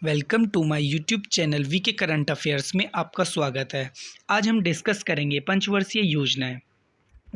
Welcome to my YouTube channel VK current affairs में आपका स्वागत है। आज हम डिस्कस करेंगे पंचवर्षीय योजनाएं।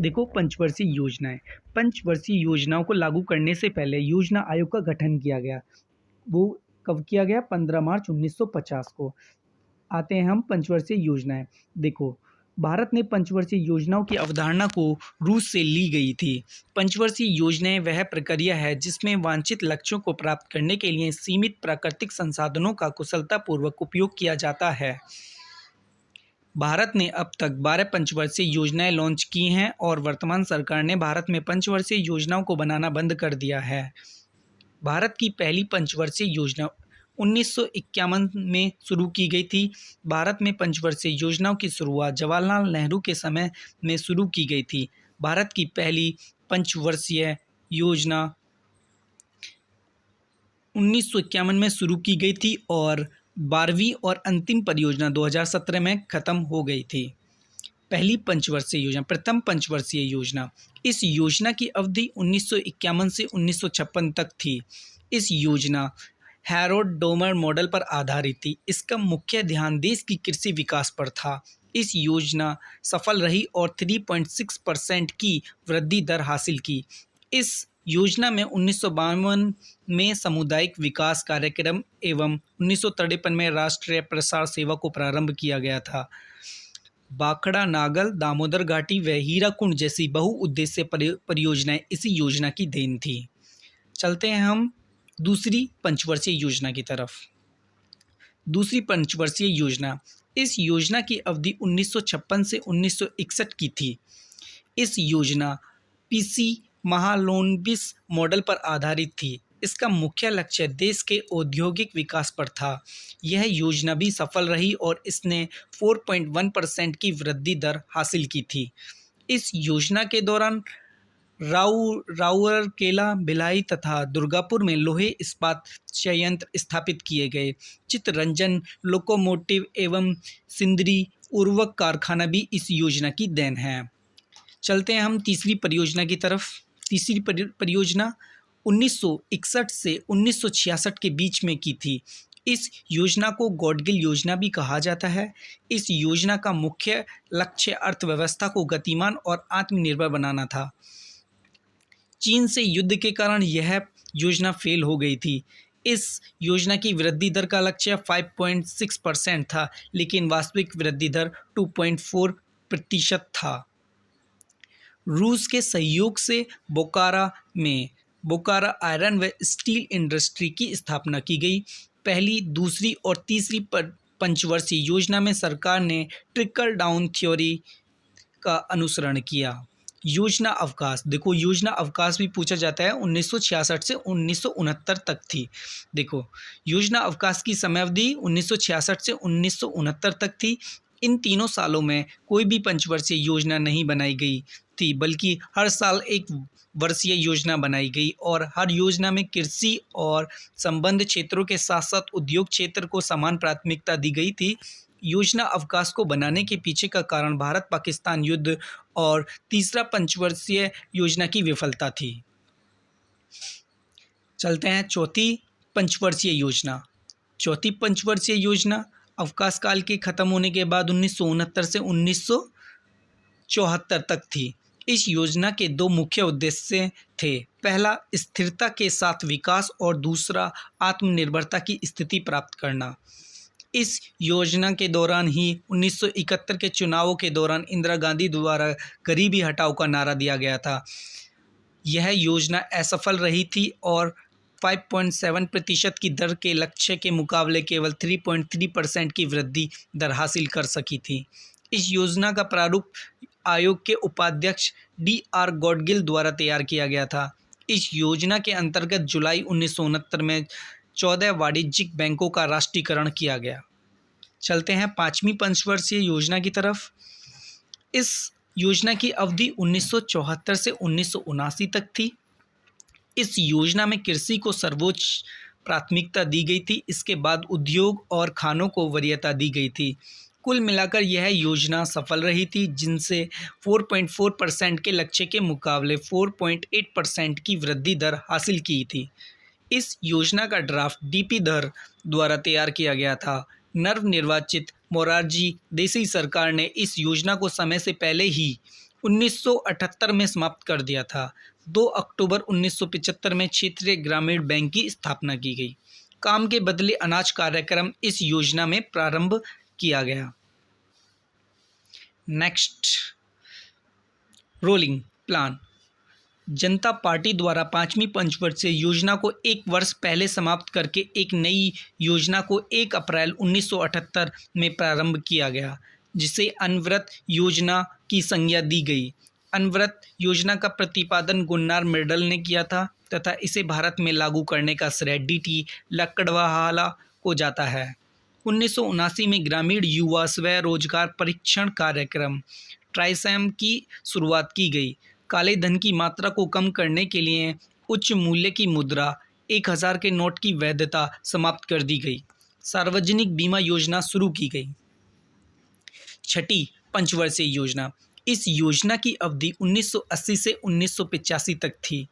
देखो, पंचवर्षीय योजनाओं को लागू करने से पहले योजना आयोग का गठन किया गया। वो कब किया गया? 15 मार्च 1950 को। आते हैं हम पंचवर्षीय योजनाएं। देखो, भारत ने पंचवर्षीय योजनाओं की अवधारणा को रूस से ली गई थी। पंचवर्षीय योजनाएं वह प्रक्रिया है जिसमें वांछित लक्ष्यों को प्राप्त करने के लिए सीमित प्राकृतिक संसाधनों का कुशलतापूर्वक उपयोग किया जाता है। भारत ने अब तक 12 पंचवर्षीय योजनाएं लॉन्च की हैं और वर्तमान सरकार ने भारत में पंचवर्षीय योजनाओं को बनाना बंद कर दिया है। भारत की पहली पंचवर्षीय योजना 1951 में शुरू की गई थी। भारत में पंचवर्षीय योजनाओं की शुरुआत जवाहरलाल नेहरू के समय में शुरू की गई थी। भारत की पहली पंचवर्षीय योजना 1951 में शुरू की गई थी और 12वीं और अंतिम परियोजना 2017 में खत्म हो गई थी। पहली पंचवर्षीय योजना, प्रथम पंचवर्षीय योजना। इस योजना की अवधि 1951 से 1956 तक थी। इस योजना हैरोल्ड डोमर मॉडल पर आधारित थी। इसका मुख्य ध्यान देश की कृषि विकास पर था। इस योजना सफल रही और 3.6% की वृद्धि दर हासिल की। इस योजना में 1952 में सामुदायिक विकास कार्यक्रम एवं 1953 में राष्ट्रीय प्रसार सेवा को प्रारंभ किया गया था। बाखड़ा नागल, दामोदर घाटी व हीराकुंड जैसी बहुउद्देश्य परियोजनाएं इसी योजना की देन थी। चलते हैं हम दूसरी पंचवर्षीय योजना की तरफ। दूसरी पंचवर्षीय योजना, इस योजना की अवधि 1956 से 1961 की थी। इस योजना पीसी महालोनबिस मॉडल पर आधारित थी। इसका मुख्य लक्ष्य देश के औद्योगिक विकास पर था। यह योजना भी सफल रही और इसने 4.1% की वृद्धि दर हासिल की थी। इस योजना के दौरान राउरकेला, भिलाई तथा दुर्गापुर में लोहे इस्पात संयंत्र स्थापित किए गए। चित्तरंजन लोकोमोटिव एवं सिंदरी उर्वरक कारखाना भी इस योजना की देन है। चलते हैं हम तीसरी परियोजना की तरफ। तीसरी परियोजना 1961 से 1966 के बीच में की थी। इस योजना को गॉडगिल योजना भी कहा जाता है। इस योजना का मुख्य लक्ष्य अर्थव्यवस्था को गतिमान और आत्मनिर्भर बनाना था। चीन से युद्ध के कारण यह योजना फेल हो गई थी। इस योजना की वृद्धि दर का लक्ष्य 5.6% था, लेकिन वास्तविक वृद्धि दर 2.4% था। रूस के सहयोग से बोकारा आयरन व स्टील इंडस्ट्री की स्थापना की गई। पहली, दूसरी और तीसरी पंचवर्षीय योजना में सरकार ने ट्रिकल डाउन थ्योरी का अनुसरण किया। योजना अवकाश, देखो योजना अवकाश भी पूछा जाता है। 1966 से 1969 तक थी। देखो, योजना अवकाश की समयावधि 1966 से 1969 तक थी। इन तीनों सालों में कोई भी पंचवर्षीय योजना नहीं बनाई गई थी, बल्कि हर साल एक वर्षीय योजना बनाई गई और हर योजना में कृषि और संबद्ध क्षेत्रों के साथ साथ उद्योग क्षेत्र को समान प्राथमिकता दी गई थी। योजना अवकाश को बनाने के पीछे का कारण भारत पाकिस्तान युद्ध और तीसरा पंचवर्षीय योजना की विफलता थी। चलते हैं चौथी पंचवर्षीय योजना। चौथी पंचवर्षीय योजना अवकाश काल के खत्म होने के बाद 1969 से 1974 तक थी। इस योजना के दो मुख्य उद्देश्य थे। पहला, स्थिरता के साथ विकास और दूसरा, आत्मनिर्भरता की स्थिति प्राप्त करना। इस योजना के दौरान ही 1971 के चुनावों के दौरान इंदिरा गांधी द्वारा गरीबी हटाओ का नारा दिया गया था। यह योजना असफल रही थी और 5.7% की दर के लक्ष्य के मुकाबले केवल 3.3% की वृद्धि दर हासिल कर सकी थी। इस योजना का प्रारूप आयोग के उपाध्यक्ष DR गॉडगिल द्वारा तैयार किया गया था। इस योजना के अंतर्गत जुलाई 1969 में 14 वाणिज्यिक बैंकों का राष्ट्रीयकरण किया गया। चलते हैं पांचवी पंचवर्षीय योजना की तरफ। इस योजना की अवधि 1974 से 1979 तक थी। इस योजना में कृषि को सर्वोच्च प्राथमिकता दी गई थी। इसके बाद उद्योग और खानों को वरीयता दी गई थी। कुल मिलाकर यह योजना सफल रही थी, जिनसे 4.4% के लक्ष्य के मुकाबले 4.8% की वृद्धि दर हासिल की थी। इस योजना का ड्राफ्ट डीपी धर द्वारा तैयार किया गया था। नवनिर्वाचित मोरारजी देसाई सरकार ने इस योजना को समय से पहले ही 1978 में समाप्त कर दिया था। 2 अक्टूबर 1975 में क्षेत्रीय ग्रामीण बैंक की स्थापना की गई। काम के बदले अनाज कार्यक्रम इस योजना में प्रारंभ किया गया। Next, rolling plan. जनता पार्टी द्वारा 5वीं पंचवर्षीय योजना को 1 वर्ष पहले समाप्त करके एक नई योजना को 1 अप्रैल 1978 में प्रारंभ किया गया, जिसे अनवरत योजना की संज्ञा दी गई। अनवरत योजना का प्रतिपादन गुन्नार मिर्डल ने किया था तथा इसे भारत में लागू करने का श्रेय डी.टी. लकड़वाहाला को जाता है। 1979 में ग्रामीण युवा स्व रोजगार परीक्षण कार्यक्रम ट्राइसैम की शुरुआत की गई। काले धन की मात्रा को कम करने के लिए उच्च मूल्य की मुद्रा 1000 के नोट की वैधता समाप्त कर दी गई। सार्वजनिक बीमा योजना शुरू की गई। छठी पंचवर्षीय योजना। इस योजना की अवधि 1980 से 1985 तक थी।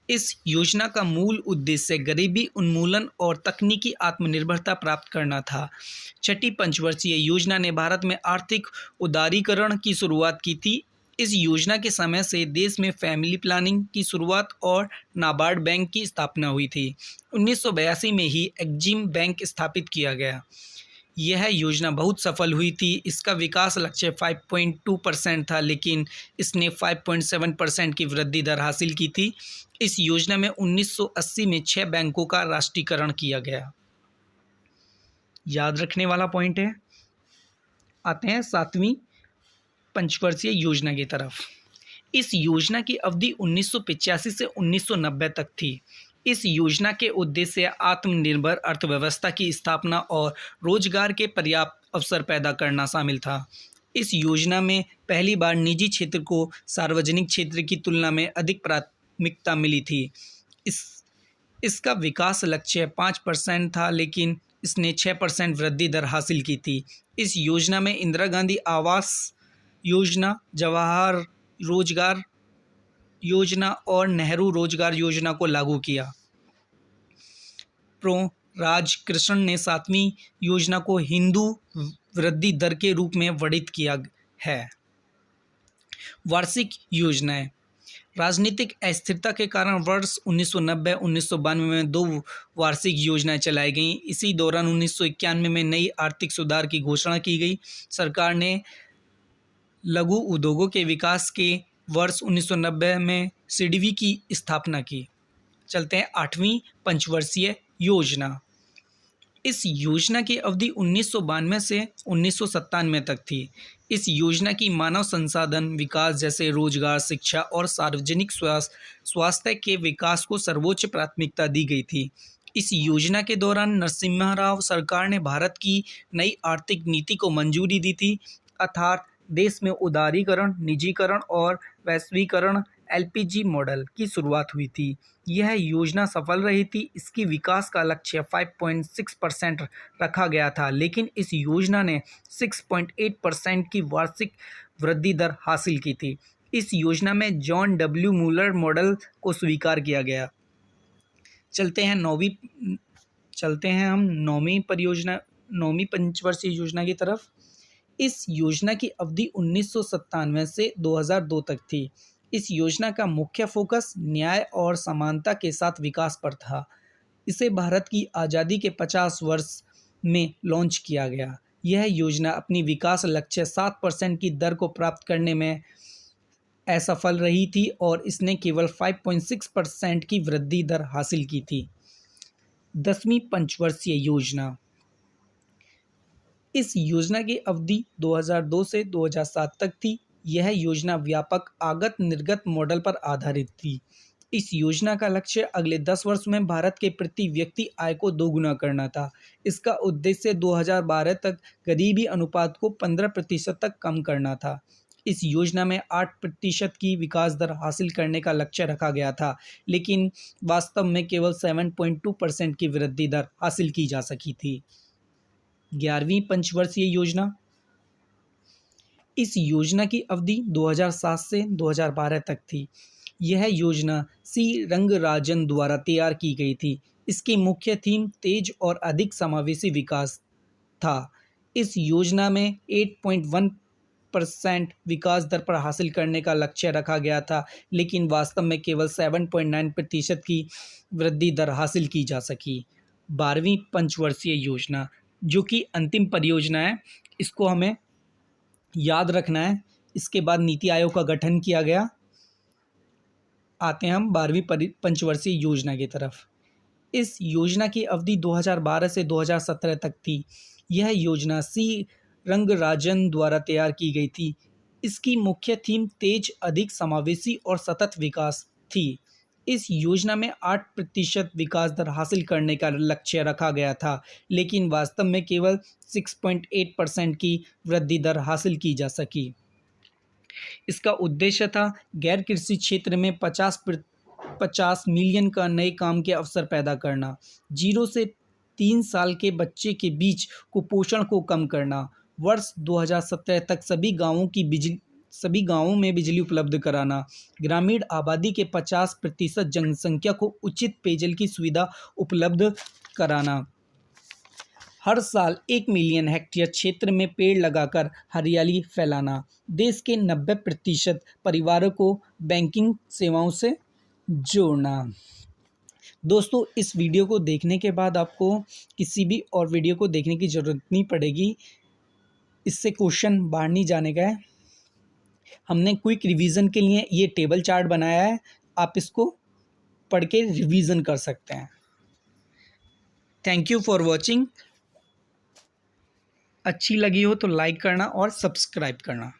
इस योजना का मूल उद्देश्य गरीबी उन्मूलन और तकनीकी आत्मनिर्भरता प्राप्त करना था। छठी पंचवर्षीय योजना ने भारत में आर्थिक उदारीकरण की शुरुआत की थी। इस योजना के समय से देश में फैमिली प्लानिंग की शुरुआत और नाबार्ड बैंक की स्थापना हुई थी। 1982 में ही एक्जिम बैंक स्थापित किया गया। यह योजना बहुत सफल हुई थी। इसका विकास लक्ष्य 5.2% था, लेकिन इसने 5.7% की वृद्धि दर हासिल की थी। इस योजना में 1980 में 6 बैंकों का राष्ट्रीयकरण किया गया। याद रखने वाला पॉइंट है। आते हैं 7वीं पंचवर्षीय योजना की तरफ। इस योजना की अवधि 1985 से 1990 तक थी। इस योजना के उद्देश्य आत्मनिर्भर अर्थव्यवस्था की स्थापना और रोजगार के पर्याप्त अवसर पैदा करना शामिल था। इस योजना में पहली बार निजी क्षेत्र को सार्वजनिक क्षेत्र की तुलना में अधिक प्राथमिकता मिली थी। इसका विकास लक्ष्य 5% था, लेकिन इसने 6% वृद्धि दर हासिल की थी। इस योजना में इंदिरा गांधी आवास योजना, जवाहर रोजगार योजना और नेहरू रोजगार योजना को लागू किया। प्रो राजकृष्ण ने 7वीं योजना को हिंदू वृद्धि दर के रूप में वर्णित किया है। वार्षिक योजनाएं। राजनीतिक अस्थिरता के कारण वर्ष 1990-1992 में 2 वार्षिक योजनाएं चलाई गईं। इसी दौरान 1991 में नई आर्थिक सुधार की घोषणा की गई। सरकार ने लघु उद्योगों के विकास के वर्ष 1990 में सीडीवी की स्थापना की। चलते हैं 8वीं पंचवर्षीय योजना। इस योजना की अवधि 1992 से 1997 तक थी। इस योजना की मानव संसाधन विकास जैसे रोजगार, शिक्षा और सार्वजनिक स्वास्थ्य के विकास को सर्वोच्च प्राथमिकता दी गई थी। इस योजना के दौरान नरसिम्हा राव सरकार ने भारत की नई आर्थिक नीति को मंजूरी दी थी, अर्थात देश में उदारीकरण, निजीकरण और वैश्वीकरण एलपीजी मॉडल की शुरुआत हुई थी। यह योजना सफल रही थी। इसकी विकास का लक्ष्य 5.6% रखा गया था, लेकिन इस योजना ने 6.8% की वार्षिक वृद्धि दर हासिल की थी। इस योजना में जॉन डब्ल्यू मूलर मॉडल को स्वीकार किया गया। चलते हैं हम नौवीं पंचवर्षीय योजना की तरफ। इस योजना की अवधि 1997 से 2002 तक थी। इस योजना का मुख्य फोकस न्याय और समानता के साथ विकास पर था। इसे भारत की आज़ादी के 50 वर्ष में लॉन्च किया गया। यह योजना अपनी विकास लक्ष्य 7% की दर को प्राप्त करने में असफल रही थी और इसने केवल 5.6% की वृद्धि दर हासिल की थी। 10वीं पंचवर्षीय योजना। इस योजना की अवधि 2002 से 2007 तक थी। यह योजना व्यापक आगत निर्गत मॉडल पर आधारित थी। इस योजना का लक्ष्य अगले 10 वर्ष में भारत के प्रति व्यक्ति आय को दोगुना करना था। इसका उद्देश्य 2012 तक गरीबी अनुपात को 15% तक कम करना था। इस योजना में 8% की विकास दर हासिल करने का लक्ष्य रखा गया था, लेकिन वास्तव में केवल 7.2% की वृद्धि दर हासिल की जा सकी थी। 11वीं पंचवर्षीय योजना। इस योजना की अवधि 2007 से 2012 तक थी। यह योजना सी रंगराजन द्वारा तैयार की गई थी। इसकी मुख्य थीम तेज और अधिक समावेशी विकास था। इस योजना में 8.1% विकास दर पर हासिल करने का लक्ष्य रखा गया था, लेकिन वास्तव में केवल 7.9% की वृद्धि दर हासिल की जा सकी। 12वीं पंचवर्षीय योजना, जो कि अंतिम परियोजना है, इसको हमें याद रखना है। इसके बाद नीति आयोग का गठन किया गया। आते हैं हम 12वीं पंचवर्षीय योजना की तरफ। इस योजना की अवधि 2012 से 2017 तक थी। यह योजना सी रंगराजन द्वारा तैयार की गई थी। इसकी मुख्य थीम तेज, अधिक समावेशी और सतत विकास थी। इस योजना में 8% विकास दर हासिल करने का लक्ष्य रखा गया था, लेकिन वास्तव में केवल 6.8% की वृद्धि दर हासिल की जा सकी। इसका उद्देश्य था गैर कृषि क्षेत्र में 50 मिलियन का नए काम के अवसर पैदा करना, 0 से 3 साल के बच्चे के बीच कुपोषण को कम करना, वर्ष 2017 तक सभी गांवों में बिजली उपलब्ध कराना, ग्रामीण आबादी के 50% जनसंख्या को उचित पेयजल की सुविधा उपलब्ध कराना, हर साल 1 मिलियन हेक्टेयर क्षेत्र में पेड़ लगाकर हरियाली फैलाना, देश के 90% परिवारों को बैंकिंग सेवाओं से जोड़ना। दोस्तों, इस वीडियो को देखने के बाद आपको किसी भी और वीडियो को देखने की ज़रूरत नहीं पड़ेगी। इससे क्वेश्चन बाहर नहीं जाने का है। हमने क्विक रिवीजन के लिए ये टेबल चार्ट बनाया है, आप इसको पढ़ के रिवीजन कर सकते हैं। Thank you for watching. अच्छी लगी हो तो लाइक करना और सब्सक्राइब करना।